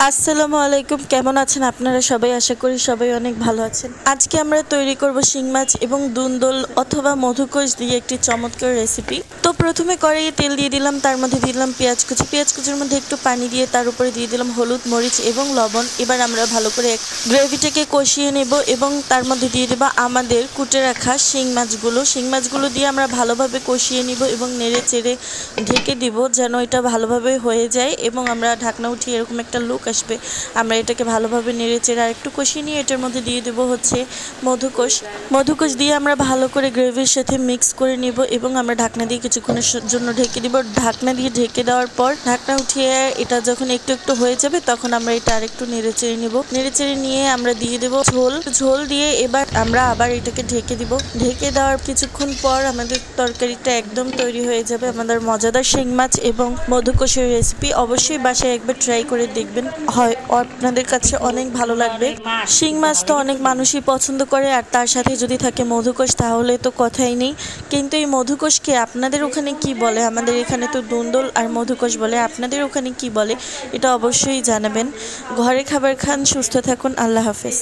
আসসালামু আলাইকুম, কেমন আছেন আপনারা সবাই? আশা করি সবাই অনেক ভালো আছেন। আজকে আমরা তৈরি করব শিং মাছ এবং দুন্দল অথবা মধুকোষ দিয়ে একটি চমৎকার রেসিপি। তো প্রথমে কড়াইয়ে তেল দিয়ে দিলাম, তার মধ্যে দিয়ে দিলাম পেঁয়াজ কুচির মধ্যে একটু পানি দিয়ে তার উপরে দিয়ে দিলাম হলুদ, মরিচ এবং লবণ। এবার আমরা ভালো করে গ্রেভিটাকে কষিয়ে নেব এবং তার মধ্যে দিয়ে দেব আমাদের কুটে রাখা শিং মাছগুলো দিয়ে আমরা ভালোভাবে কষিয়ে নিব এবং নেড়ে চেড়ে ঢেকে দিব যেন এটা ভালোভাবে হয়ে যায় এবং আমরা ঢাকনা উঠিয়ে এরকম একটা লুক আসবে। আমরা এটাকে ভালোভাবে নেড়ে চেড়ে আর একটু কষিয়ে নিয়ে এটার মধ্যে দিয়ে দেবো হচ্ছে মধুকোষ দিয়ে আমরা ভালো করে গ্রেভির সাথে মিক্স করে নিব এবং আমরা ঢাকনা দিয়ে কিছুক্ষণের জন্য ঢেকে দিব। ঢাকনা দিয়ে ঢেকে দেওয়ার পর ঢাকনা উঠিয়ে এটা যখন একটু একটু হয়ে যাবে তখন আমরা এটা আর একটু নেড়ে চেড়ে নিব। নেড়ে চেড়ে নিয়ে আমরা দিয়ে দেবো ঝোল দিয়ে এবার আমরা আবার এটাকে ঢেকে দিব। ঢেকে দেওয়ার কিছুক্ষণ পর আমাদের তরকারিটা একদম তৈরি হয়ে যাবে। আমাদের মজাদার শিং মাছ এবং মধুকোষের রেসিপি অবশ্যই বাসায় একবার ট্রাই করে দেখবেন, হয় আপনাদের কাছে অনেক ভালো লাগবে। শিং মাছ তো অনেক মানুষই পছন্দ করে, আর তার সাথে যদি থাকে মধুকোষ তাহলে তো কথাই নেই। কিন্তু এই মধুকোষকে আপনাদের ওখানে কি বলে? আমাদের এখানে তো দুন্দল আর মধুকোষ বলে, আপনাদের ওখানে কি বলে এটা অবশ্যই জানাবেন। ঘরে খাবার খান, সুস্থ থাকুন, আল্লাহ হাফেজ।